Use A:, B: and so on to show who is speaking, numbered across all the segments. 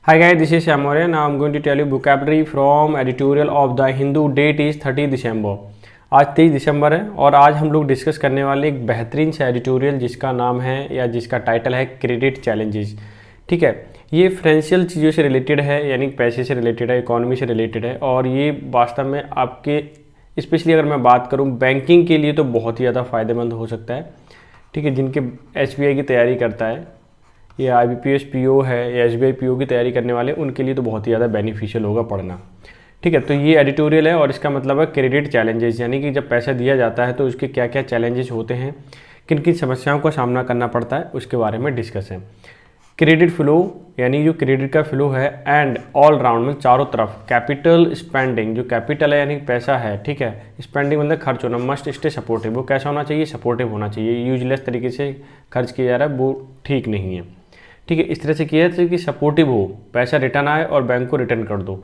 A: Hi guys, this is Shyam Maurya. Now I'm going to tell you vocabulary from editorial of the Hindu. Date is 30 दिसंबर। आज 23 दिसंबर है और आज हम लोग discuss करने वाले एक बेहतरीन सा एडिटोरियल जिसका नाम है या जिसका टाइटल है क्रेडिट चैलेंजेस। ठीक है, ये फाइनेंशियल चीज़ों से रिलेटेड है, यानी पैसे से रिलेटेड है, इकोनॉमी से रिलेटेड है और ये वास्तव में आपके स्पेशली अगर मैं बात करूँ बैंकिंग के लिए तो बहुत ही ज़्यादा फ़ायदेमंद हो सकता है। ठीक है, जिनके SBI की तैयारी करता है या IBPS PO है या SBI PO की तैयारी करने वाले उनके लिए तो बहुत ही ज़्यादा बेनिफिशियल होगा पढ़ना। ठीक है, तो ये एडिटोरियल है और इसका मतलब है क्रेडिट चैलेंजेस, यानी कि जब पैसा दिया जाता है तो उसके क्या क्या चैलेंजेस होते हैं, किन किन समस्याओं का सामना करना पड़ता है, उसके बारे में डिस्कस है। क्रेडिट फ्लो यानी जो क्रेडिट का फ्लो है एंड ऑल राउंड में चारों तरफ कैपिटल स्पेंडिंग, जो कैपिटल है यानी पैसा है, ठीक है, स्पेंडिंग मतलब खर्च होना, मस्ट स्टे सपोर्टिव, वो कैसा होना चाहिए, सपोर्टिव होना चाहिए। यूजलेस तरीके से खर्च किया जा रहा है वो ठीक नहीं है। ठीक है, इस तरह से किया जाए कि सपोर्टिव हो, पैसा रिटर्न आए और बैंक को रिटर्न कर दो,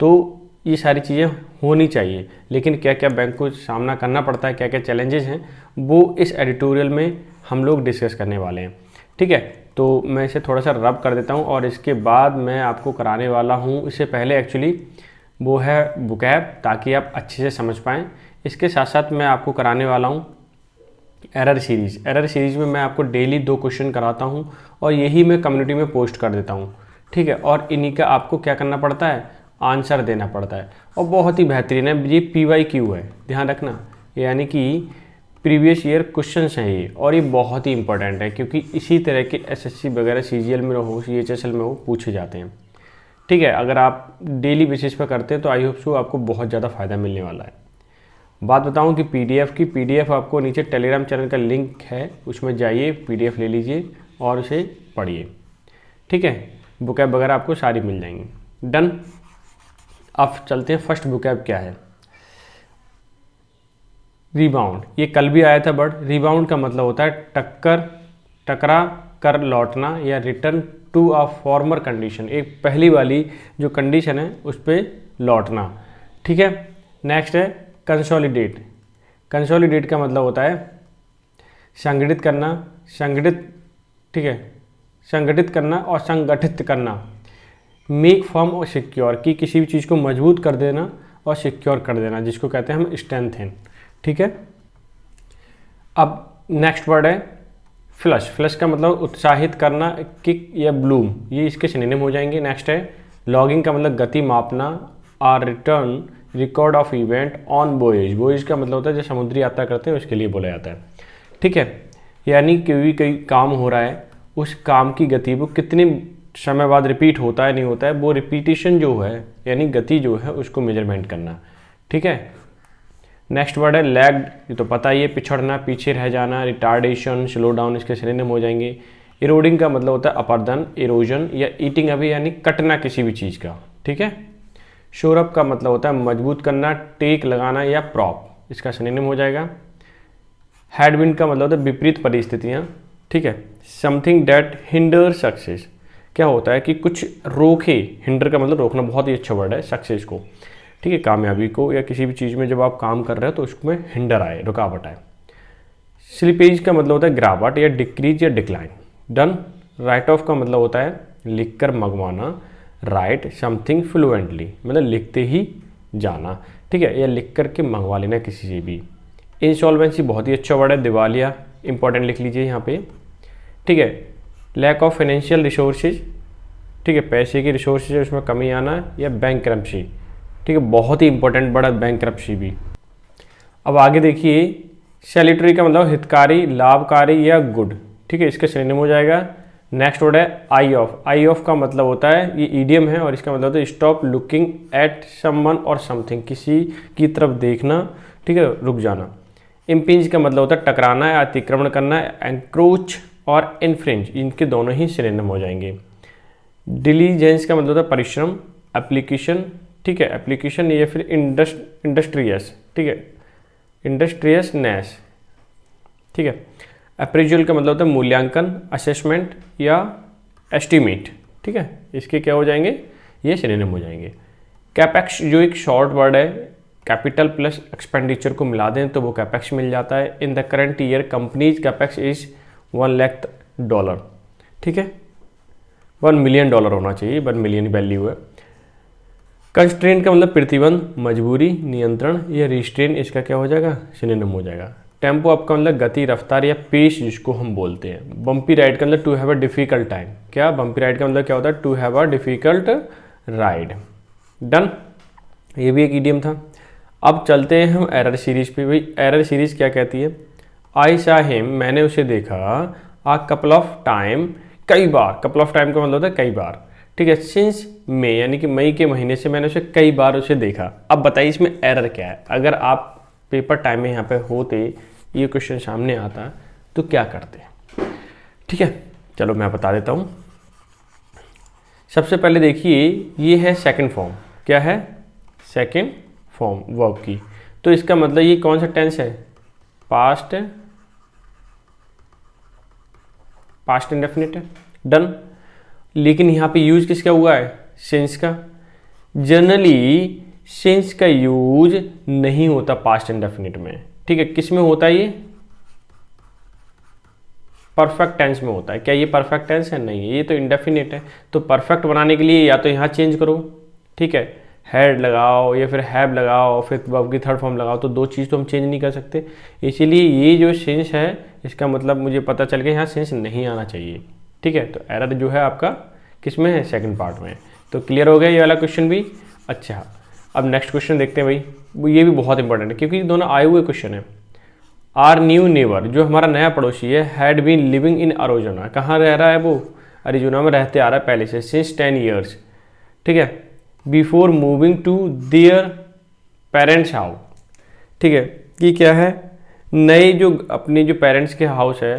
A: तो ये सारी चीज़ें होनी चाहिए। लेकिन क्या क्या बैंक को सामना करना पड़ता है, क्या क्या चैलेंजेस हैं, वो इस एडिटोरियल में हम लोग डिस्कस करने वाले हैं। ठीक है, तो मैं इसे थोड़ा सा रब कर देता हूँ और इसके बाद मैं आपको कराने वाला हूँ, इससे पहले एक्चुअली वो है वोकैब, ताकि आप अच्छे से समझ पाएँ। इसके साथ साथ मैं आपको कराने वाला हूँ एरर सीरीज़ में मैं आपको डेली 2 क्वेश्चन कराता हूँ और यही मैं कम्युनिटी में पोस्ट कर देता हूँ। ठीक है, और इन्हीं का आपको क्या करना पड़ता है, आंसर देना पड़ता है और बहुत ही बेहतरीन है। ये PYQ है, ध्यान रखना, यानी कि प्रीवियस ईयर क्वेश्चंस हैं ये, और ये बहुत ही इंपॉर्टेंट है क्योंकि इसी तरह के SSC वगैरह CGL में हो, CHSL में हो, पूछे जाते हैं। ठीक है, अगर आप डेली बेसिस पर करते हैं तो आई होप सो आपको बहुत ज़्यादा फ़ायदा मिलने वाला है। बात बताऊं कि PDF आपको नीचे टेलीग्राम चैनल का लिंक है, उसमें जाइए, PDF ले लीजिए और उसे पढ़िए। ठीक है, बुकैब वगैरह आपको सारी मिल जाएंगी। डन, अब चलते हैं फर्स्ट बुकैब क्या है। रिबाउंड, ये कल भी आया था, बट रिबाउंड का मतलब होता है टकरा कर लौटना या return to a former condition, एक पहली वाली जो कंडीशन है उस पर लौटना। ठीक है, नेक्स्ट है कंसोलिडेट का मतलब होता है संगठित करना, ठीक है, संगठित करना और संगठित करना। मेक फर्म और सिक्योर, की किसी भी चीज़ को मजबूत कर देना और सिक्योर कर देना, जिसको कहते हैं हम स्ट्रेंथन। ठीक है, अब नेक्स्ट वर्ड है फ्लश का मतलब उत्साहित करना, किक या ब्लूम, ये इसके सिनोनिम हो जाएंगे। नेक्स्ट है लॉगिंग का मतलब गति मापना, और return record of event on voyage का मतलब होता है जो समुद्री यात्रा करते हैं उसके लिए बोला जाता है। ठीक है, यानी कोई काम हो रहा है, उस काम की गति वो कितने समय बाद रिपीट होता है नहीं होता है, वो रिपीटिशन जो है यानी गति जो है उसको मेजरमेंट करना। ठीक है, नेक्स्ट वर्ड है लैग्ड, ये तो पता ही है, पिछड़ना, पीछे रह जाना, रिटार्डेशन, स्लो डाउन, इसके सिनोनिम हो जाएंगे। इरोडिंग का मतलब होता है अपरदन, इरोजन या ईटिंग अवे यानी कटना किसी भी चीज़ का। ठीक है, शोर अप का मतलब होता है मजबूत करना, टेक लगाना या प्रॉप, इसका सिनोनिम हो जाएगा। हेडविंड का मतलब होता है विपरीत परिस्थितियाँ। ठीक है, समथिंग दैट हिंडर सक्सेस, क्या होता है कि कुछ रोके, हिंडर का मतलब रोकना, बहुत ही अच्छा वर्ड है, सक्सेस को, ठीक है, कामयाबी को या किसी भी चीज़ में जब आप काम कर रहे हो तो उसमें हिंडर आए, रुकावट आए। स्लिपेज का मतलब होता है गिरावट या डिक्रीज या डिक्लाइन। डन, राइट ऑफ का मतलब होता है लिख कर मंगवाना, राइट समथिंग फ्लुएंटली मतलब लिखते ही जाना, ठीक है, या लिख कर के मंगवा लेना किसी से भी। इंसॉल्वेंसी बहुत ही अच्छा वर्ड है, दिवालिया, इंपॉर्टेंट लिख लीजिए यहाँ पे। ठीक है, लैक ऑफ फाइनेंशियल रिसोर्सेज, ठीक है, पैसे की रिसोर्सेज उसमें कमी आना, या बैंकरप्सी, ठीक है, बहुत ही इंपॉर्टेंट वर्ड है बैंकरप्सी भी। अब आगे देखिए, सैलिटरी का मतलब हितकारी, लाभकारी या गुड, ठीक है, इसका सिनोनिम हो जाएगा। नेक्स्ट वर्ड है आई ऑफ का मतलब होता है, ये ईडियम है और इसका मतलब होता है स्टॉप लुकिंग एट समवन और समथिंग, किसी की तरफ देखना, ठीक है, रुक जाना। इम्पिंज का मतलब होता है टकराना या अतिक्रमण करना, एंक्रोच और इन्फ्रिंज, इनके दोनों ही सिनोनिम हो जाएंगे। डिलीजेंस का मतलब होता है परिश्रम, एप्लीकेशन, ठीक है, एप्लीकेशन या फिर इंडस्ट्रियस, ठीक है, इंडस्ट्रियसनेस, ठीक है। अप्रेजल का मतलब होता है मूल्यांकन, असेसमेंट या एस्टिमेट, ठीक है, इसके क्या हो जाएंगे, ये सिनोनिम हो जाएंगे। कैपेक्स जो एक शॉर्ट वर्ड है, कैपिटल प्लस एक्सपेंडिचर को मिला दें तो वो कैपेक्स मिल जाता है। In the current year companies capex is $1 lakh, ठीक है। $1 मिलियन होना चाहिए, 1 मिलियन वैल्यू है। कंस्ट्रेंट का मतलब प्रतिबंध, मजबूरी, नियंत्रण, या रिस्ट्रेन इसका क्या हो जाएगा, सिनोनिम हो जाएगा। टेम्पो आपका मतलब गति, रफ्तार या पेश जिसको हम बोलते हैं। बम्पी राइड का मतलब to have a difficult time, क्या बम्पी राइड का मतलब क्या होता है, to have a difficult ride. Done, ये भी एक इडियम था। अब चलते हैं हम एरर सीरीज पे। भाई एरर सीरीज क्या कहती है, आई सा हिम, मैंने उसे देखा, आ कपल ऑफ टाइम, कई बार, कपल ऑफ टाइम का मतलब होता है कई बार, ठीक है। सिंस मई यानी कि मई के महीने से मैंने उसे कई बार उसे देखा। अब बताइए इसमें एरर क्या है। अगर आप पेपर टाइम में यहाँ पे होते, ये क्वेश्चन सामने आता तो क्या करते, ठीक है। चलो मैं बता देता हूँ। सबसे पहले देखिए ये है सेकंड फॉर्म, क्या है, सेकंड फॉर्म वर्ब की। तो इसका मतलब ये कौन सा टेंस है, पास्ट, पास्ट इंडेफिनिट है। डन। लेकिन यहाँ पे यूज किसका हुआ है, सिंस का। जनरली सिंस का यूज नहीं होता पास्ट इंडेफिनिट में, ठीक है। किस में होता है ये, परफेक्ट टेंस में होता है। क्या ये परफेक्ट टेंस है, नहीं है, ये तो इंडेफिनिट है। तो परफेक्ट बनाने के लिए या तो यहाँ चेंज करो, ठीक है, हैड लगाओ या फिर हैव लगाओ, फिर वर्ब की थर्ड फॉर्म लगाओ, तो दो चीज़ तो हम चेंज नहीं कर सकते। इसीलिए ये जो सिंस है इसका मतलब मुझे पता चल गया यहाँ सिंस नहीं आना चाहिए, ठीक है। तो एरर जो है आपका किस में है, सेकंड पार्ट में। तो क्लियर हो गया ये वाला क्वेश्चन भी। अच्छा अब नेक्स्ट क्वेश्चन देखते हैं भाई, ये भी बहुत इंपॉर्टेंट है क्योंकि दोनों आए हुए क्वेश्चन है। आर न्यू नेबर, जो हमारा नया पड़ोसी है, had been living in Arizona, कहाँ रह रहा है वो, अरिजोना में रहते आ रहा है पहले से, सिंस 10 ईयर्स, ठीक है, before moving to their parents house, ठीक है। ये क्या है, नए जो अपने जो पेरेंट्स के हाउस है,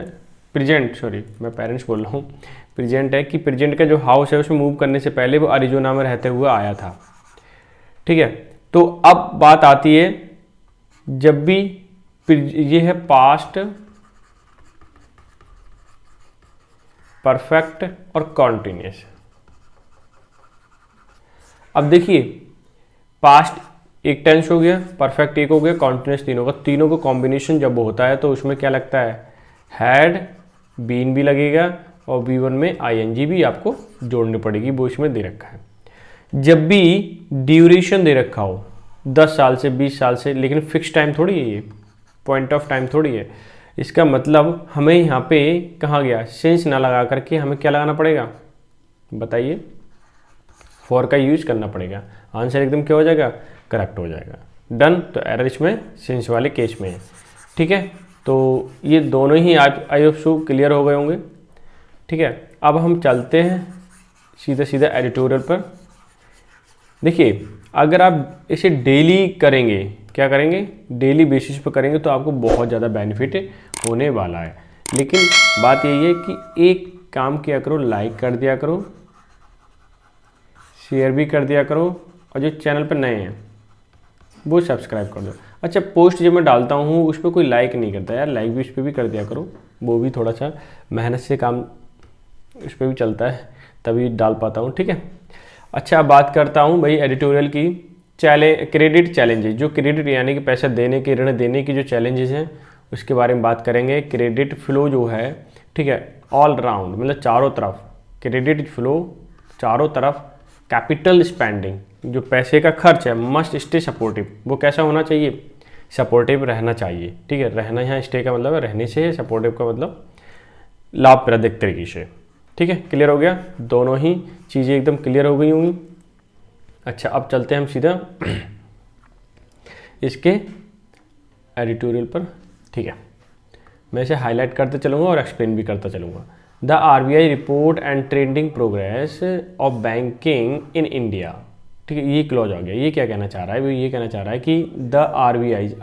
A: प्रेजेंट, सॉरी मैं पेरेंट्स बोल रहा हूँ, प्रेजेंट है कि प्रेजेंट का जो हाउस है उसमें मूव करने से पहले वो अरिजोना में रहते हुए आया था, ठीक है। तो अब बात आती है, जब भी ये है पास्ट, परफेक्ट और कॉन्टिन्यूस। अब देखिए पास्ट एक टेंस हो गया, परफेक्ट एक हो गया, कॉन्टिन्यूस तीनों का, तीनों का कॉम्बिनेशन जब होता है तो उसमें क्या लगता है, हैड, बीन भी लगेगा और B1 में ING भी आपको जोड़नी पड़ेगी, वो इसमें दे रखा है। जब भी ड्यूरेशन दे रखा हो 10 साल से 20 साल से, लेकिन फिक्स टाइम थोड़ी है, ये पॉइंट ऑफ टाइम थोड़ी है, इसका मतलब हमें यहाँ पे कहाँ गया, सिंस ना लगा करके हमें क्या लगाना पड़ेगा, बताइए, फॉर का यूज करना पड़ेगा। आंसर एकदम क्या हो जाएगा, करेक्ट हो जाएगा। डन। तो एरर इसमें सिंस वाले केस में है, ठीक है। तो ये दोनों ही आई होप सो क्लियर हो गए होंगे, ठीक है। अब हम चलते हैं सीधा सीधा एडिटोरियल पर। देखिए अगर आप इसे डेली करेंगे, क्या करेंगे, डेली बेसिस पर करेंगे तो आपको बहुत ज़्यादा बेनिफिट होने वाला है। लेकिन बात यही है कि एक काम किया करो, लाइक कर दिया करो, शेयर भी कर दिया करो, और जो चैनल पर नए हैं वो सब्सक्राइब कर दो। अच्छा पोस्ट जब मैं डालता हूँ उस पर कोई लाइक नहीं करता यार, लाइक भी उस पर भी कर दिया करो, वो भी थोड़ा सा मेहनत से काम उस पर भी चलता है, तभी डाल पाता हूँ, ठीक है। अच्छा बात करता हूँ भाई एडिटोरियल की, क्रेडिट चैलेंजेस, जो क्रेडिट यानी कि पैसा देने के, ऋण देने की जो चैलेंजेस हैं उसके बारे में बात करेंगे। क्रेडिट फ्लो जो है, ठीक है, ऑल राउंड मतलब चारों तरफ, क्रेडिट फ्लो चारों तरफ। कैपिटल स्पेंडिंग, जो पैसे का खर्च है, मस्ट स्टे सपोर्टिव, वो कैसा होना चाहिए, सपोर्टिव रहना चाहिए, ठीक है। रहना यहाँ स्टे का मतलब है रहने से है, सपोर्टिव का मतलब लाभप्रद तरीके से, ठीक है। क्लियर हो गया, दोनों ही चीज़ें एकदम क्लियर हो गई होंगी। अच्छा अब चलते हैं हम सीधा इसके एडिटोरियल पर, ठीक है। मैं इसे हाईलाइट करते चलूँगा और एक्सप्लेन भी करता चलूँगा। The RBI report and trending progress of banking in India, ठीक है। ये क्लॉज आ गया, ये क्या कहना चाह रहा है, वो ये कहना चाह रहा है कि द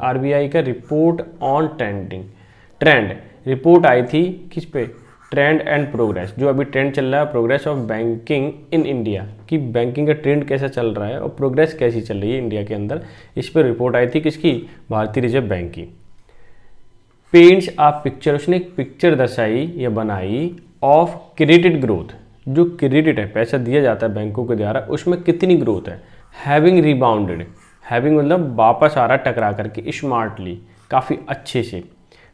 A: RBI का रिपोर्ट ऑन ट्रेंड रिपोर्ट आई थी किस पे, ट्रेंड एंड प्रोग्रेस, जो अभी ट्रेंड चल रहा है, progress of banking in India, कि बैंकिंग का ट्रेंड कैसा चल रहा है और प्रोग्रेस कैसी चल रही है इंडिया के अंदर, इस पर रिपोर्ट आई थी किसकी, भारतीय रिजर्व बैंक की। पेंट्स आ पिक्चर, उसने एक पिक्चर दर्शाई या बनाई ऑफ क्रेडिट ग्रोथ, जो क्रेडिट है पैसा दिया जाता है बैंकों के द्वारा, उसमें कितनी ग्रोथ है। हैविंग रिबाउंडेड, हैविंग मतलब वापस आ रहा टकरा करके, स्मार्टली काफ़ी अच्छे से,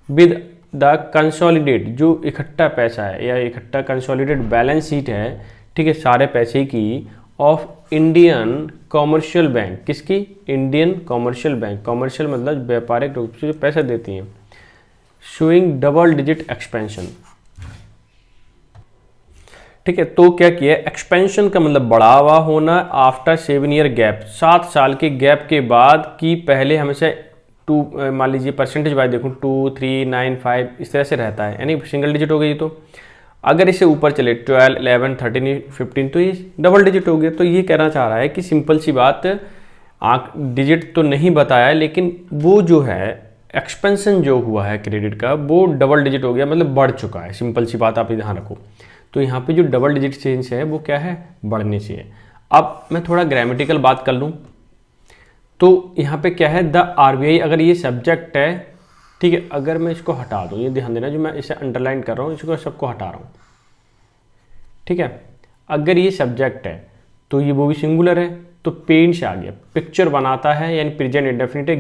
A: विद द कंसोलिडेट, जो इकट्ठा पैसा है या इकट्ठा कंसोलिडेट बैलेंस शीट है, ठीक है, सारे पैसे की ऑफ इंडियन कॉमर्शियल बैंक, किसकी? इंडियन कॉमर्शियल बैंक, कॉमर्शियल मतलब व्यापारिक रूप से जो पैसा देती हैं, शोइंग डबल डिजिट एक्सपेंशन। ठीक है, तो क्या किया? एक्सपेंशन का मतलब बढ़ावा होना आफ्टर 7 ईयर गैप, 7 साल के गैप के बाद, कि पहले हमेशा 2 मान लीजिए परसेंटेज वाइज देखूँ 2, 3, 9, 5 इस तरह से रहता है, यानी सिंगल डिजिट हो गई। तो अगर इसे ऊपर चले 12, 11, 13, 15 तो ये डबल डिजिट हो गया। तो ये कहना चाह रहा है कि सिंपल सी बात, डिजिट तो नहीं बताया लेकिन वो जो है एक्सपेंशन जो हुआ है क्रेडिट का वो डबल डिजिट हो गया, मतलब बढ़ चुका है। सिंपल सी बात आप ध्यान रखो। तो यहाँ पे जो डबल डिजिट चेंज है वो क्या है? बढ़ने से है। अब मैं थोड़ा ग्रामेटिकल बात कर लूँ तो यहाँ पे क्या है? द आरबीआई, अगर ये सब्जेक्ट है, ठीक है, अगर मैं इसको हटा दूँ, ये ध्यान देना जो मैं इसे अंडरलाइन कर रहा हूँ इसको सबको हटा रहा हूँ, ठीक है। अगर ये सब्जेक्ट है तो ये वो भी सिंगुलर है, तो पेन से आ गया, पिक्चर बनाता है, यानी प्रेजेंट इंडेफिनिट है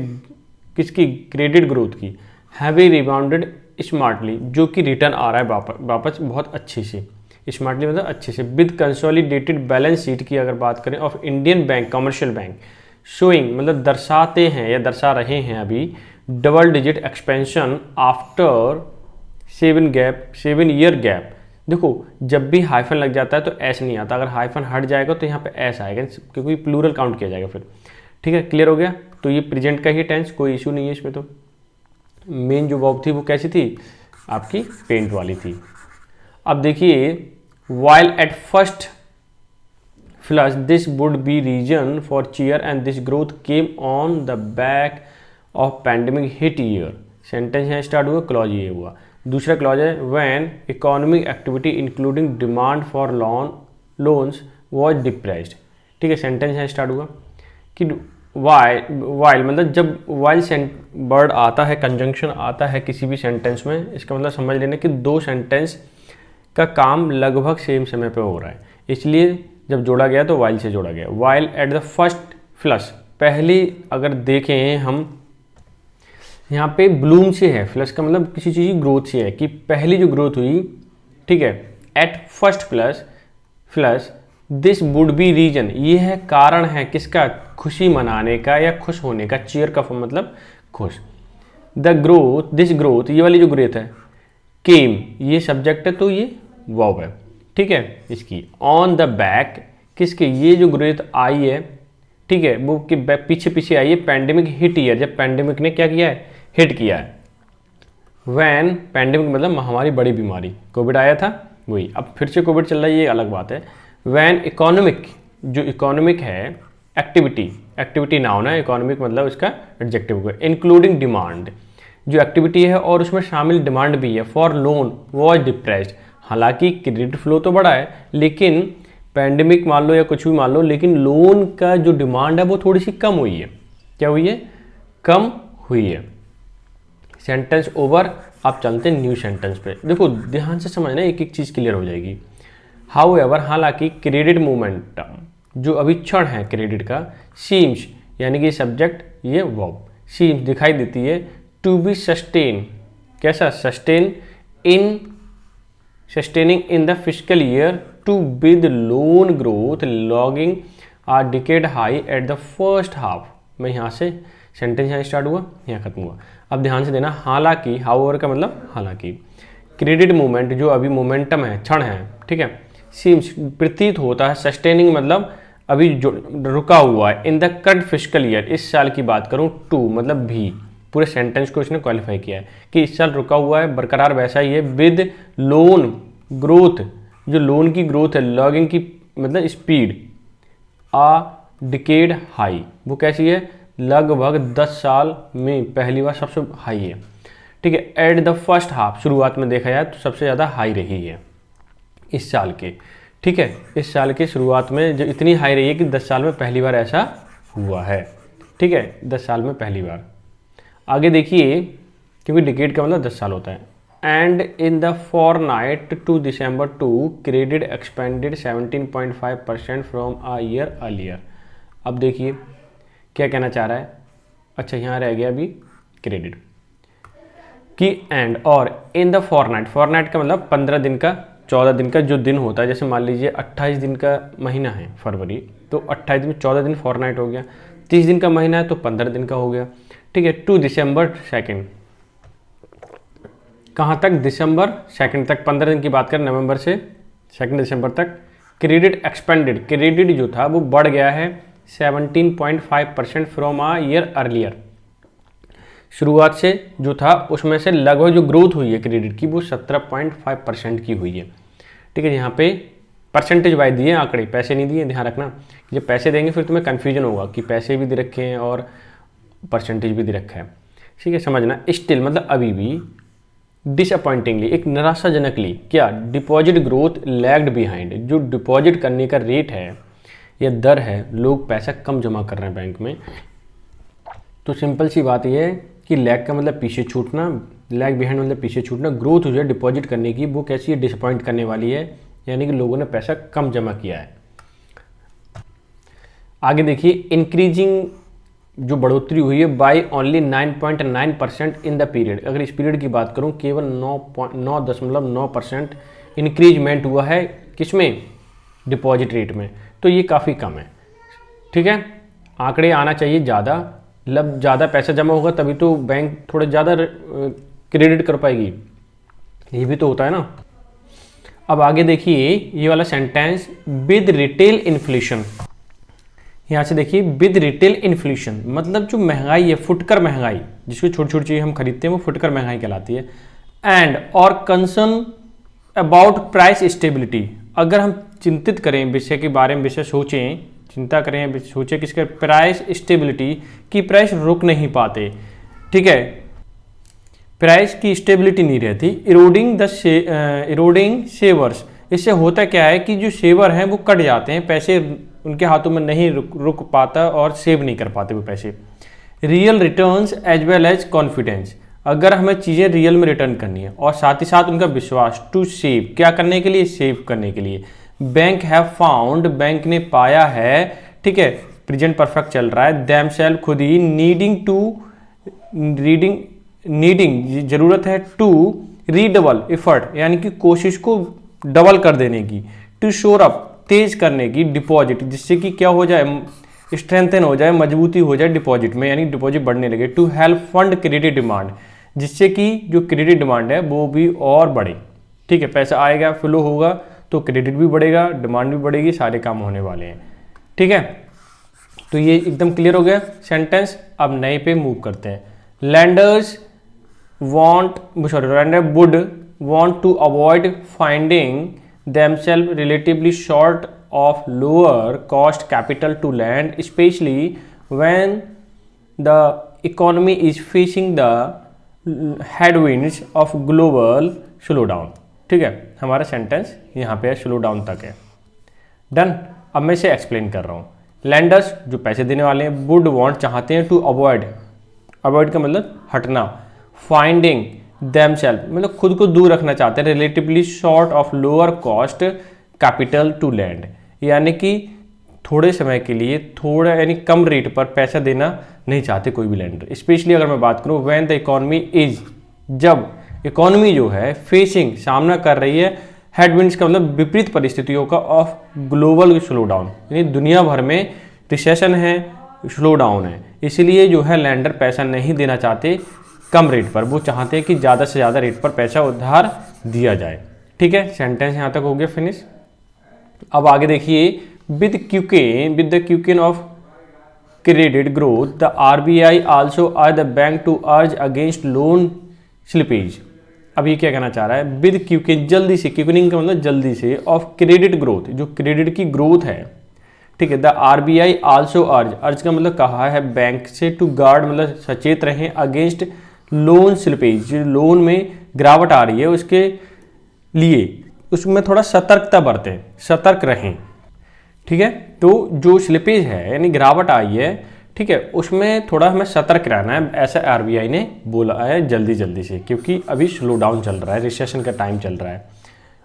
A: किसकी? क्रेडिट ग्रोथ की। हैवी रिबाउंडेड स्मार्टली, जो कि रिटर्न आ रहा है वापस बहुत अच्छे से। स्मार्टली मतलब अच्छे से। विद कंसोलिडेटेड बैलेंस शीट की अगर बात करें of Indian bank commercial bank, showing मतलब दर्शाते हैं या दर्शा रहे हैं अभी double digit expansion after 7 year gap. देखो जब भी हाइफन लग जाता है तो एस नहीं आता, अगर हाइफन हट जाएगा तो यहाँ पे एस आएगा, क्योंकि प्लूरल काउंट किया जाएगा फिर। ठीक है, क्लियर हो गया। तो ये प्रेजेंट का ही टेंस, कोई इशू नहीं है इसमें। तो मेन जो वर्ब थी वो कैसी थी? आपकी पेंट वाली थी। अब देखिए, while at first flush this would be reason for cheer and this growth came on the back of pandemic hit year. Sentence यहाँ स्टार्ट हुआ, क्लॉज ये हुआ। दूसरा क्लॉज है when economic activity including demand for loans was depressed. ठीक है, sentence यहाँ start हुआ कि वाइल मतलब जब वाइल वर्ड आता है, कंजंक्शन आता है किसी भी सेंटेंस में, इसका मतलब समझ लेना कि दो सेंटेंस का काम लगभग सेम समय पे हो रहा है, इसलिए जब जोड़ा गया तो वाइल से जोड़ा गया। While at the first flush, पहली अगर देखें हम यहाँ पे ब्लूम से है, फ्लश का मतलब किसी चीज़ की ग्रोथ से है, कि पहली जो ग्रोथ हुई, ठीक है, at first flush this would be reason, ये है कारण है किसका? खुशी मनाने का या खुश होने का। चीयर का मतलब खुश। द ग्रोथ, दिस ग्रोथ, ये वाली जो ग्रोथ है, केम ये सब्जेक्ट है तो ये वर्ब है, ठीक है इसकी। ऑन द बैक किसके? ये जो ग्रोथ आई है, ठीक है, वो कि पीछे पीछे आई है पैंडेमिक हिट ईयर, जब पैंडेमिक ने क्या किया है? हिट किया है। वैन पैंडेमिक मतलब महामारी, बड़ी बीमारी, कोविड आया था वही, अब फिर से कोविड चल रहा है, ये अलग बात है। वैन इकोनॉमिक, जो इकोनॉमिक है एक्टिविटी नाउन है, इकोनॉमिक मतलब इसका एडजेक्टिव हुआ, इंक्लूडिंग डिमांड, जो एक्टिविटी है और उसमें शामिल डिमांड भी है, फॉर लोन वॉज डिप्रेस्ड। हालांकि क्रेडिट फ्लो तो बढ़ा है, लेकिन पैंडेमिक मान लो या कुछ भी मान लो, लेकिन लोन का जो डिमांड है वो थोड़ी सी कम हुई है। क्या हुई है? कम हुई है। Sentence over. आप चलते हैं न्यू सेंटेंस पे। देखो ध्यान से समझना, एक एक चीज़ क्लियर हो जाएगी। हाउएवर, हालांकि क्रेडिट मोमेंटम, जो अभी क्षण है क्रेडिट का, सीम्स यानी कि सब्जेक्ट, ये वर्ब, सीम्स दिखाई देती है, टू बी सस्टेन, कैसा? Sustaining in the fiscal year too with loan growth logging a decade high at the first half. मैं यहाँ से सेंटेंस यहाँ स्टार्ट हुआ, यहाँ खत्म हुआ। अब ध्यान से देना, हालांकि, हाउएवर का मतलब हालांकि, क्रेडिट मूवमेंट जो अभी मोमेंटम है, क्षण है, ठीक है, सीम्स प्रतीत होता है, सस्टेनिंग मतलब अभी जो रुका हुआ है, in the current fiscal year, इस साल की बात करूँ, टू मतलब भी, पूरे सेंटेंस को इसने क्वालिफाई किया है कि इस साल रुका हुआ है, बरकरार वैसा ही है, विद लोन ग्रोथ, जो लोन की ग्रोथ है, लॉगिंग की मतलब स्पीड, आ डिकेड हाई, वो कैसी है? लगभग 10 साल में पहली बार सबसे हाई है, ठीक है। एट द फर्स्ट हाफ, शुरुआत में देखा जाए तो सबसे ज़्यादा हाई रही है इस साल के, ठीक है, इस साल के शुरुआत में जो इतनी हाई रही है कि 10 साल में पहली बार ऐसा हुआ है, ठीक है, 10 साल में पहली बार। आगे देखिए, क्योंकि डिकेड का मतलब 10 साल होता है। And in the fortnight to December 2 credit expanded 17.5% from a year earlier. अब देखिए क्या कहना चाह रहा है। अच्छा यहाँ रह गया अभी क्रेडिट की, एंड और इन द फॉरनाइट, फॉरनाइट का मतलब 15 दिन का 14 दिन का जो दिन होता है, जैसे मान लीजिए 28 दिन का महीना है फरवरी, तो 28 दिन 14 दिन फॉरनाइट हो गया। 30 दिन का महीना है तो 15 दिन का हो गया, ठीक है। टू दिसंबर 2 कहाँ तक, दिसंबर 2 तक, 15 दिन की बात करें, नवंबर से 2 दिसंबर तक। क्रेडिट एक्सपेंडेड, क्रेडिट जो था वो बढ़ गया है 17.5% फ्रॉम अ ईयर अर्लियर। शुरुआत से जो था उसमें से लगभग जो ग्रोथ हुई है क्रेडिट की वो 17.5% की हुई है, ठीक है। यहाँ पे परसेंटेज वाइज दिए आंकड़े, पैसे नहीं दिए, ध्यान रखना। जब पैसे देंगे फिर तुम्हें कन्फ्यूजन होगा कि पैसे भी दे रखे हैं और परसेंटेज भी दे रखा है, ठीक है, समझना। स्टिल मतलब अभी भी, डिसअपॉइंटिंगली एक निराशाजनकली, क्या, डिपॉजिट ग्रोथ लैग्ड बिहाइंड, जो डिपॉजिट करने का रेट है या दर है, लोग पैसा कम जमा कर रहे हैं बैंक में। तो सिंपल सी बात यह है कि लैग का मतलब पीछे छूटना, लैग बिहाइंड मतलब पीछे छूटना। ग्रोथ जो है डिपॉजिट करने की वो कैसी है, डिसअपॉइंट करने वाली है, यानी कि लोगों ने पैसा कम जमा किया है। आगे देखिए, इंक्रीजिंग जो बढ़ोतरी हुई है by only 9.9% in the period. अगर इस पीरियड की बात करूं केवल 9.9% इंक्रीजमेंट हुआ है, किसमें, डिपॉजिट रेट में, तो ये काफ़ी कम है, ठीक है। आंकड़े आना चाहिए ज़्यादा, मतलब ज़्यादा पैसा जमा होगा तभी तो बैंक थोड़ा ज़्यादा क्रेडिट कर पाएगी, ये भी तो होता है ना। अब आगे देखिए ये वाला सेंटेंस, विद रिटेल इन्फ्लेशन, यहाँ से देखिए विद रिटेल इन्फ्लेशन मतलब जो महंगाई है, फुटकर महंगाई, जिसको छोटी छोटी चीज़ें हम खरीदते हैं वो फुटकर महंगाई कहलाती है। एंड और कंसर्न अबाउट प्राइस स्टेबिलिटी, अगर हम चिंतित करें विषय के बारे में, विषय सोचें, चिंता करें, सोचें किसके, प्राइस स्टेबिलिटी की, प्राइस रुक नहीं पाते, ठीक है, प्राइस की स्टेबिलिटी नहीं रहती। इरोडिंग सेवर्स, इससे होता क्या है कि जो सेवर हैं वो कट जाते हैं, पैसे उनके हाथों में नहीं रुक पाता और सेव नहीं कर पाते वो पैसे। Real returns as well as confidence, अगर हमें चीज़ें रियल में रिटर्न करनी है और साथ ही साथ उनका विश्वास, टू सेव, क्या करने के लिए, सेव करने के लिए। बैंक हैव फाउंड, बैंक ने पाया है, ठीक है, प्रेजेंट परफेक्ट चल रहा है, देम सेल्फ, खुद ही, नीडिंग जरूरत है, टू रीडबल एफर्ट, यानी कि कोशिश को डबल कर देने की, टू शोर अप, तेज करने की, डिपॉजिट, जिससे कि क्या हो जाए, स्ट्रेंथन हो जाए, मजबूती हो जाए डिपॉजिट में, यानी डिपॉजिट बढ़ने लगे। To help fund credit demand, जिससे कि जो क्रेडिट डिमांड है वो भी और बढ़े, ठीक है, पैसा आएगा, फ्लो होगा तो क्रेडिट भी बढ़ेगा, डिमांड भी बढ़ेगी, सारे काम होने वाले हैं, ठीक है। तो ये एकदम क्लियर हो गया सेंटेंस। अब नए पे मूव करते हैं। Lander would want to avoid finding themselves relatively short of lower cost capital to lend, especially when the economy is facing the headwinds of global slowdown, ठीक है। हमारा सेंटेंस यहाँ पे स्लो डाउन तक है, डन। अब मैं इसे एक्सप्लेन कर रहा हूँ। लैंडर्स जो पैसे देने वाले हैं, वुड वांट चाहते हैं, टू अवॉइड, अवॉइड का मतलब हटना, फाइंडिंग देमसेल्फ मतलब खुद को दूर रखना चाहते हैं, relatively short of lower cost capital to lend, यानी कि थोड़े समय के लिए थोड़ा यानी कम रेट पर पैसा देना नहीं चाहते कोई भी लैंडर। स्पेशली अगर मैं बात करूं व्हेन द इकोनॉमी इज, जब इकोनॉमी जो है फेसिंग, सामना कर रही है, हेडविंड्स का मतलब विपरीत परिस्थितियों का, ऑफ ग्लोबल स्लो डाउन, यानी दुनिया भर में रिसेशन है, स्लो डाउन है, इसलिए जो है लैंडर पैसा नहीं देना चाहते कम रेट पर, वो चाहते हैं कि ज़्यादा से ज़्यादा रेट पर पैसा उधार दिया जाए, ठीक है। सेंटेंस यहाँ तक हो गया फिनिश। अब आगे देखिए, with the quicken of credit growth the RBI also are the bank to urge against loan slippage. अब ये क्या कहना चाह रहा है, विद क्यूकेन, जल्दी से, क्यूकनिंग का मतलब जल्दी से, ऑफ क्रेडिट ग्रोथ, जो क्रेडिट की ग्रोथ है, ठीक है। द RBI आल्सो अर्ज का मतलब कहा है बैंक से, टू गार्ड मतलब सचेत रहें, अगेंस्ट लोन स्लिपेज, जो लोन में गिरावट आ रही है उसके लिए, उसमें थोड़ा सतर्कता बरतें, सतर्क रहें, ठीक है। तो जो स्लिपेज है यानी गिरावट आई है, ठीक है, उसमें थोड़ा हमें सतर्क रहना है, ऐसा RBI ने बोला है जल्दी से, क्योंकि अभी स्लो डाउन चल रहा है, रिसेशन का टाइम चल रहा है,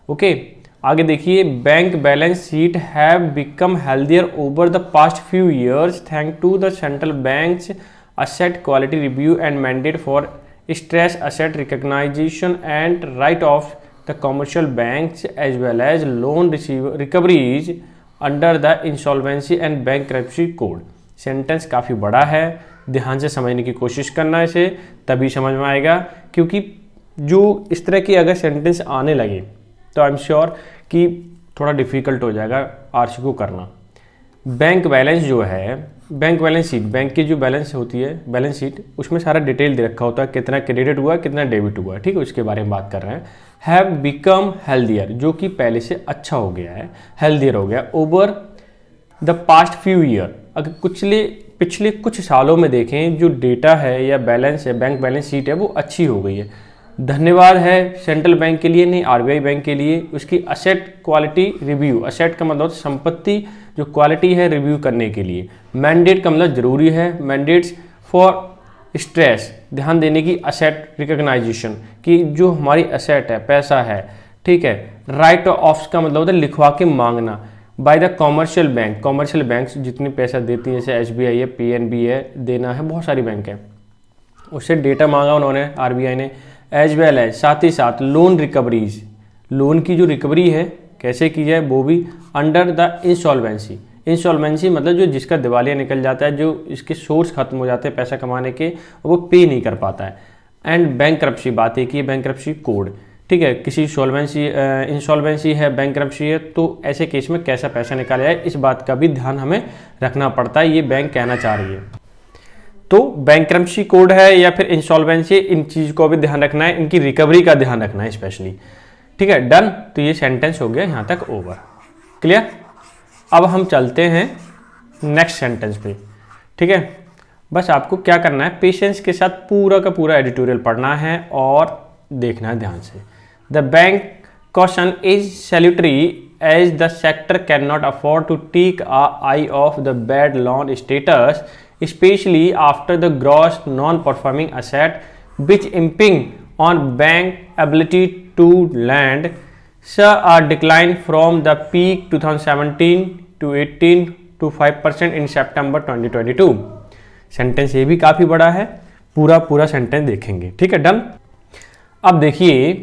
A: ओके। आगे देखिए, bank balance sheet have become healthier over the past few years thank to the central banks asset quality review and mandate for stress asset recognition and write-off the commercial banks as well as loan recoveries under the insolvency and bankruptcy code. Sentence काफ़ी बड़ा है, ध्यान से समझने की कोशिश करना इसे, तभी समझ में आएगा। क्योंकि जो इस तरह की अगर सेंटेंस आने लगे तो आई एम श्योर कि थोड़ा डिफिकल्ट हो जाएगा आरसी को करना। बैंक बैलेंस जो है, बैंक बैलेंस शीट, बैंक की जो बैलेंस होती है बैलेंस शीट, उसमें सारा डिटेल दे रखा होता है, कितना क्रेडिट हुआ कितना डेबिट हुआ, ठीक है, उसके बारे में बात कर रहे हैं। हैव बिकम हेल्दियर, जो कि पहले से अच्छा हो गया है, हेल्दियर हो गया over the past few year. अगर पिछले कुछ सालों में देखें जो डेटा है या बैलेंस है, बैंक बैलेंस शीट है, वो अच्छी हो गई है। धन्यवाद है सेंट्रल बैंक के लिए, नहीं आरबीआई बैंक के लिए, उसकी असेट क्वालिटी रिव्यू, असेट का मतलब संपत्ति जो क्वालिटी है रिव्यू करने के लिए। मैंडेट का मतलब जरूरी है, मैंडेट्स फॉर स्ट्रेस, ध्यान देने की, असेट रिकग्नाइजेशन की जो हमारी असेट है, पैसा है, ठीक है। राइट ऑफ्स का मतलब होता है लिखवा के मांगना by the commercial bank, commercial banks जितने पैसा देती हैं, जैसे एसबीआई है, पीएनबी है, देना है, बहुत सारी बैंक है, उससे डेटा मांगा उन्होंने आरबीआई ने। एज वेल एज, साथ ही साथ लोन रिकवरीज, लोन की जो रिकवरी है कैसे की जाए वो भी अंडर द इंसॉल्वेंसी। इंसॉल्वेंसी मतलब जो जिसका दिवालिया निकल जाता है, जो इसके सोर्स खत्म हो जाते हैं पैसा कमाने के, वो पे नहीं कर पाता है। एंड बैंकरप्सी, बात एक ही है, बैंकरप्सी कोड, ठीक है, किसी सॉल्वेंसी इंसॉल्वेंसी है, बैंकरप्सी है, तो ऐसे केस में कैसा पैसा निकाला जाए, इस बात का भी ध्यान हमें रखना पड़ता है, ये बैंक कहना चाह रही है। तो बैंकरप्सी कोड है या फिर इंसॉल्वेंसी, इन चीज़ को भी ध्यान रखना है, इनकी रिकवरी का ध्यान रखना है स्पेशली, ठीक है। डन, तो ये सेंटेंस हो गया यहाँ तक ओवर, क्लियर। अब हम चलते हैं नेक्स्ट सेंटेंस पे, ठीक है। बस आपको क्या करना है, पेशेंस के साथ पूरा का पूरा एडिटोरियल पढ़ना है और देखना है ध्यान से। The bank caution is salutary as the sector cannot afford to take an eye off the bad loan status, especially after the gross non-performing asset which imping on bank ability to lend saw a decline from the peak 2017 to 18 to 5% in September 2022। Sentence ये भी काफ़ी बड़ा है, पूरा sentence देखेंगे, ठीक है, done. अब देखिए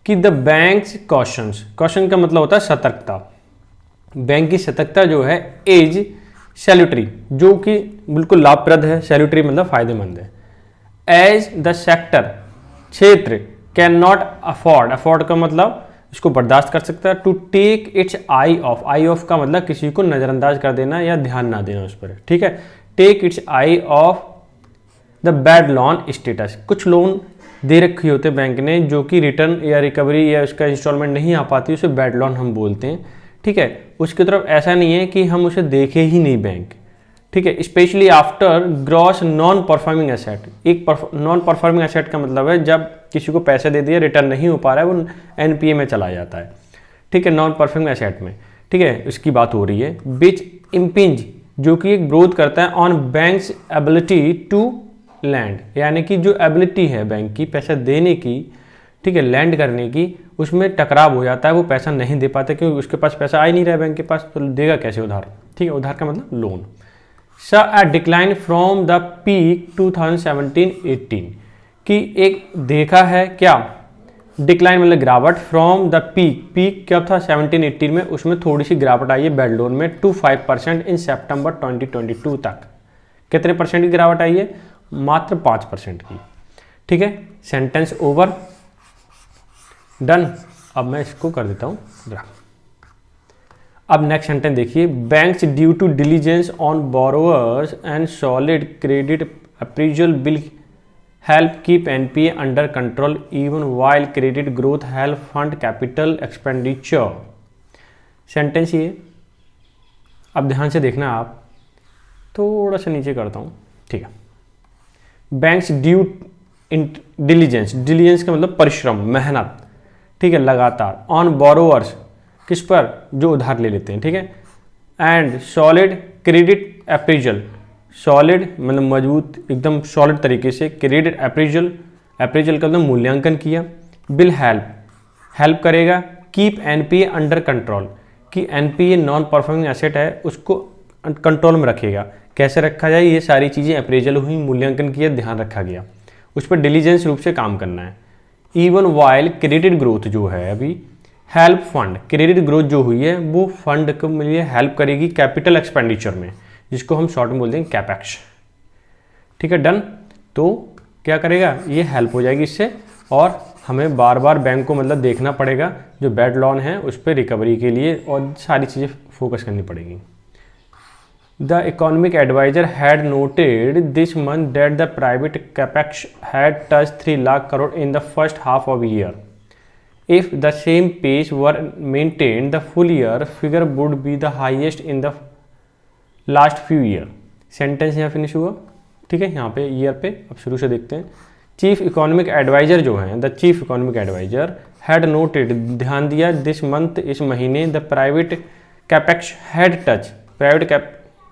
A: कि द बैंक्स कॉशंस, कॉशन का मतलब होता है सतर्कता, बैंक की सतर्कता जो है इज सैल्यूटरी, जो कि बिल्कुल लाभप्रद है, सैल्यूटरी मतलब फायदेमंद है। एज द सेक्टर, क्षेत्र, कैन नॉट अफोर्ड, अफोर्ड का मतलब इसको बर्दाश्त कर सकता है, to take its eye off, eye off का मतलब किसी को नज़रअंदाज कर देना या ध्यान ना देना उस पर, ठीक है। Take its eye off the bad loan status, कुछ लोन दे रखी होते बैंक ने जो कि रिटर्न या रिकवरी या उसका इंस्टॉलमेंट नहीं आ पाती, उसे बैड लोन हम बोलते हैं, ठीक है। उसकी तरफ ऐसा नहीं है कि हम उसे देखे ही नहीं बैंक, ठीक है। Specially after gross non performing asset, एक नॉन परफॉर्मिंग एसेट का मतलब है जब किसी को पैसे दे दिया रिटर्न नहीं हो पा रहा है, वो एनपीए में चला जाता है, ठीक है, नॉन परफॉर्मिंग एसेट में, ठीक है, उसकी बात हो रही है। विच इम्पिंज, जो कि एक विरोध करता है on banks ability to lend, यानी कि जो एबिलिटी है बैंक की पैसा देने की, ठीक है, लैंड करने की, उसमें टकराव हो जाता है, वो पैसा नहीं दे पाते क्योंकि उसके पास पैसा आ ही नहीं रहा है बैंक के पास, तो देगा कैसे उधार, ठीक है, उधार का मतलब लोन। सा a decline from the peak 2017-18, कि एक देखा है क्या, डिक्लाइन मतलब गिरावट, फ्रॉम द पीक, पीक क्या था 17-18 में, उसमें थोड़ी सी गिरावट आई है बैड लोन में, टू 5% इन सितंबर 2022 तक। कितने परसेंट की गिरावट आई है, मात्र 5% की, ठीक है। Sentence over, done. अब मैं इसको कर देता हूं जरा। अब नेक्स्ट सेंटेंस देखिए, banks due to diligence on borrowers and solid credit appraisal bill help keep NPA under control even while credit growth help fund capital expenditure. Sentence ये, अब ध्यान से देखना आप, थोड़ा सा नीचे करता हूं, ठीक है। बैंक्स ड्यू इन डिलीजेंस, डिलीजेंस का मतलब परिश्रम, मेहनत, ठीक है, लगातार, ऑन बोरोवर्स, किस पर, जो उधार ले लेते हैं, ठीक है, and solid credit appraisal, solid मतलब मजबूत, एकदम सॉलिड तरीके से, क्रेडिट अप्रेजल, अप्रेजल का मतलब मूल्यांकन किया, बिल हेल्प करेगा, कीप एनपीए अंडर कंट्रोल, कि एनपीए नॉन परफॉर्मिंग एसेट है उसको कंट्रोल में रखेगा, कैसे रखा जाए, ये सारी चीज़ें अप्रेजल हुई, मूल्यांकन किया, ध्यान रखा गया, उस पर डिलीजेंस रूप से काम करना है, इवन वाइल क्रेडिट ग्रोथ जो है अभी हेल्प फंड, क्रेडिट ग्रोथ जो हुई है वो फंड को लिए हेल्प करेगी कैपिटल एक्सपेंडिचर में, जिसको हम शॉर्ट में बोलते हैं कैपेक्स। ठीक है, डन। तो क्या करेगा, ये हेल्प हो जाएगी इससे, और हमें बार बार बैंक को मतलब देखना पड़ेगा जो बैड लोन है उस पर रिकवरी के लिए, और सारी चीज़ें फोकस करनी पड़ेगी। The economic adviser had noted this month that the private capex had touch 3 lakh crore in the first half of year. If the same pace were maintained, the full year figure would be the highest in the last few year। Sentence यहाँ finish हुआ। ठीक है, यहाँ पे year पे अब शुरू से देखते हैं। चीफ इकोनॉमिक एडवाइजर जो हैं, the chief economic adviser had noted, ध्यान दिया, दिस मंथ, इस महीने, the private capex had touch, private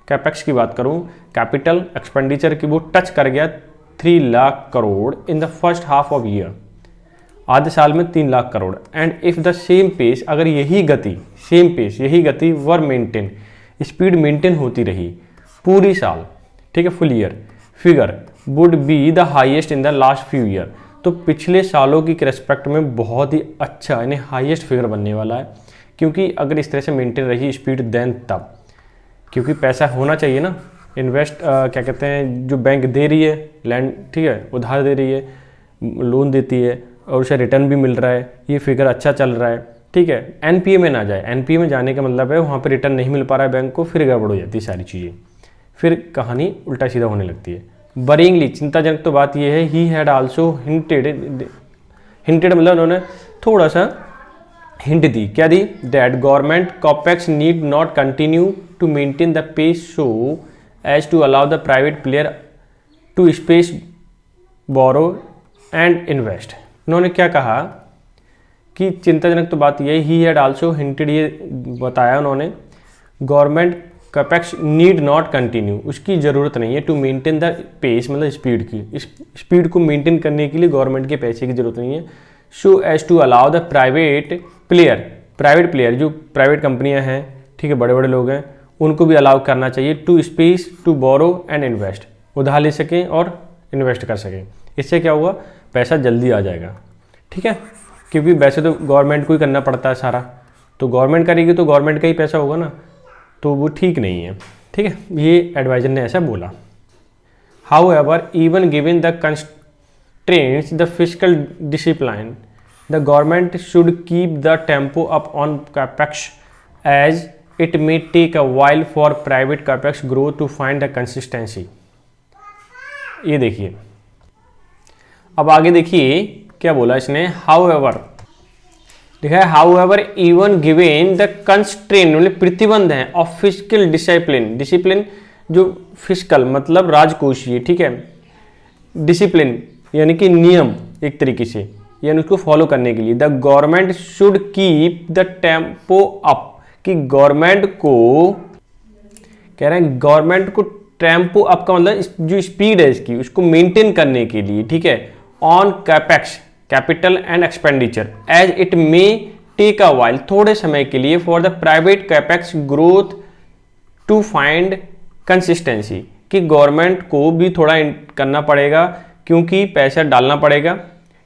A: capex की बात करूँ, कैपिटल एक्सपेंडिचर की, वो टच कर गया 3 lakh crore in the first half of year, आधे साल में 3 lakh crore. And if the same pace, अगर यही गति, सेम पेस, यही गति वर मेंटेन, स्पीड मेंटेन होती रही पूरी साल, ठीक है, full year, figure would be the highest in the last few year. तो पिछले सालों की रेस्पेक्ट में बहुत ही अच्छा, यानी हाईएस्ट फिगर बनने वाला है, क्योंकि अगर इस तरह से मेंटेन रही स्पीड देन तब, क्योंकि पैसा होना चाहिए ना, इन्वेस्ट क्या कहते हैं, जो बैंक दे रही है लैंड, ठीक है, उधार दे रही है, लोन देती है, और उसे रिटर्न भी मिल रहा है, ये फिगर अच्छा चल रहा है, ठीक है, एनपीए में ना जाए। एनपीए में जाने का मतलब है वहाँ पे रिटर्न नहीं मिल पा रहा है बैंक को, फिर गड़बड़ हो जाती है सारी चीज़ें, फिर कहानी उल्टा सीधा होने लगती है। वरीइंगली, चिंताजनक तो बात यह है, he had also hinted, hinted मतलब उन्होंने थोड़ा सा हिंट दी, क्या दी, that government capex need not continue to maintain the pace so as to allow the private player to space borrow and invest. उन्होंने क्या कहा कि चिंताजनक तो बात यही, ही हैड आल्सो हिंटेड, ये बताया उन्होंने, government capex need not continue, उसकी ज़रूरत नहीं है, टू मेंटेन द पेस मतलब स्पीड की, इस स्पीड को मेंटेन करने के लिए गवर्नमेंट के पैसे की ज़रूरत नहीं है, so as to allow the private player जो प्राइवेट कंपनियां हैं, ठीक है, बड़े बड़े लोग हैं, उनको भी अलाउ करना चाहिए, to space to borrow and invest, उधार ले सकें और इन्वेस्ट कर सकें। इससे क्या हुआ, पैसा जल्दी आ जाएगा, ठीक है, क्योंकि वैसे तो गवर्नमेंट को ही करना पड़ता है सारा, तो गवर्नमेंट करेगी तो गवर्नमेंट का ही पैसा होगा ना, तो वो ठीक नहीं है, ठीक है, ये एडवाइजर ने ऐसा बोला। However even given the constraints the fiscal discipline, the government should keep the tempo up on capex as it may take a while for private capex growth to find the consistency. ये देखिए, अब आगे देखिए क्या बोला इसने, however लिखा है, however even given the constraint मतलब प्रतिबंध है, ऑफ फिस्कल डिसिप्लिन, डिसिप्लिन जो फिस्कल मतलब राजकोषीय, ठीक है, डिसिप्लिन यानी कि नियम एक तरीके से, यानी उसको फॉलो करने के लिए, the government should keep the tempo up, कि गवर्नमेंट को कह रहे हैं, गवर्नमेंट को टेम्पो अप का मतलब जो स्पीड है इसकी उसको मेंटेन करने के लिए, ठीक है, on capex capital and expenditure as it may take a while, थोड़े समय के लिए, for the private capex growth to find consistency, कि गवर्नमेंट को भी थोड़ा करना पड़ेगा, क्योंकि पैसा डालना पड़ेगा।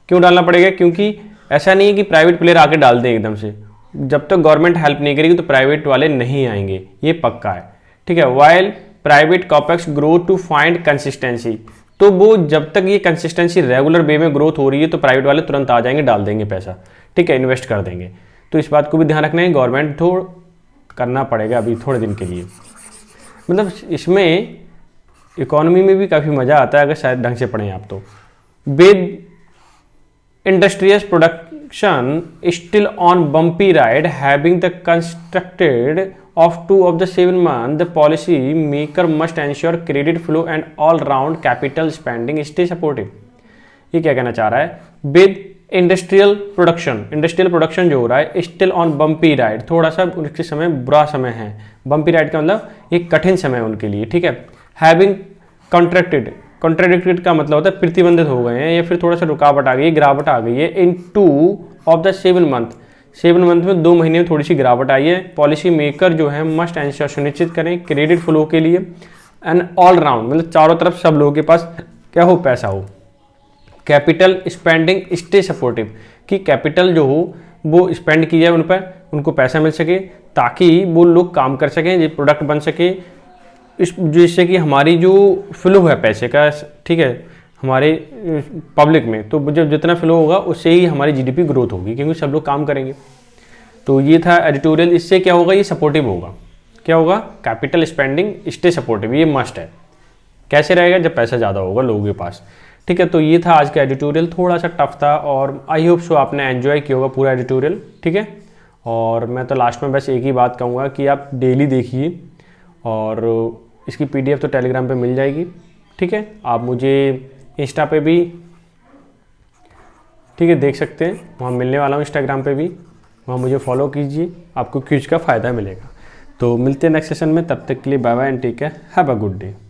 A: क्यों डालना पड़ेगा, क्योंकि ऐसा नहीं है कि प्राइवेट प्लेयर आके डाल दें एकदम से, जब तक गवर्नमेंट हेल्प नहीं करेगी तो प्राइवेट वाले नहीं आएंगे, ये पक्का है, ठीक है। While private capex growth to find consistency, तो वो जब तक ये कंसिस्टेंसी रेगुलर वे में ग्रोथ हो रही है तो प्राइवेट वाले तुरंत आ जाएंगे, डाल देंगे पैसा, ठीक है, इन्वेस्ट कर देंगे। तो इस बात को भी ध्यान रखना है, गवर्नमेंट थोड़ा करना पड़ेगा अभी थोड़े दिन के लिए। मतलब इसमें इकोनॉमी में भी काफ़ी मज़ा आता है अगर शायद ढंग से पढ़ें आप तो। With industrious production still on bumpy ride having the constructed of 2 of the 7 months, the policy maker must ensure credit flow and all round capital spending stay supportive। ये क्या कहना चाह रहा है, विद इंडस्ट्रियल प्रोडक्शन जो हो रहा है स्टिल ऑन बम्पी राइड, थोड़ा सा उनके समय बुरा समय है, बम्पी राइड का मतलब ये कठिन समय उनके लिए, ठीक है। हैविंग कॉन्ट्रैक्टेड का मतलब होता है प्रतिबंधित हो गए हैं या फिर थोड़ा सा रुकावट आ गई है, गिरावट आ गई है, इन 2 of the 7 months, 7 मंथ में 2 महीने में थोड़ी सी गिरावट आई है। पॉलिसी मेकर जो है मस्ट एंश्योर सुनिश्चित करें क्रेडिट फ्लो के लिए एंड ऑल राउंड मतलब चारों तरफ सब लोगों के पास क्या हो, पैसा हो, कैपिटल स्पेंडिंग स्टे सपोर्टिव, कि कैपिटल जो हो वो स्पेंड की जाए उन पर, उनको पैसा मिल सके ताकि वो लोग काम कर सकें, ये प्रोडक्ट बन सके, इस जिससे कि हमारी जो फ्लो है पैसे का, ठीक है, हमारे पब्लिक में, तो जब जितना फ्लो होगा उससे ही हमारी जीडीपी ग्रोथ होगी, क्योंकि सब लोग काम करेंगे। तो ये था एडिटोरियल। इससे क्या होगा, ये सपोर्टिव होगा। क्या होगा, कैपिटल स्पेंडिंग स्टे सपोर्टिव, ये मस्ट है। कैसे रहेगा, जब पैसा ज़्यादा होगा लोगों के पास। ठीक है, तो ये था आज का एडिटोरियल, थोड़ा सा टफ था और आई होप सो आपने एंजॉय किया होगा पूरा एडिटोरियल। ठीक है, और मैं तो लास्ट में बस एक ही बात कहूँगा कि आप डेली देखिए, और इसकी PDF तो टेलीग्राम पे मिल जाएगी। ठीक है, आप मुझे इंस्टा पे भी, ठीक है, देख सकते हैं, वहाँ मिलने वाला हूँ इंस्टाग्राम पे भी, वहाँ मुझे फॉलो कीजिए, आपको क्विज का फ़ायदा मिलेगा। तो मिलते हैं नेक्स्ट सेशन में, तब तक के लिए bye bye and take care, have a good day.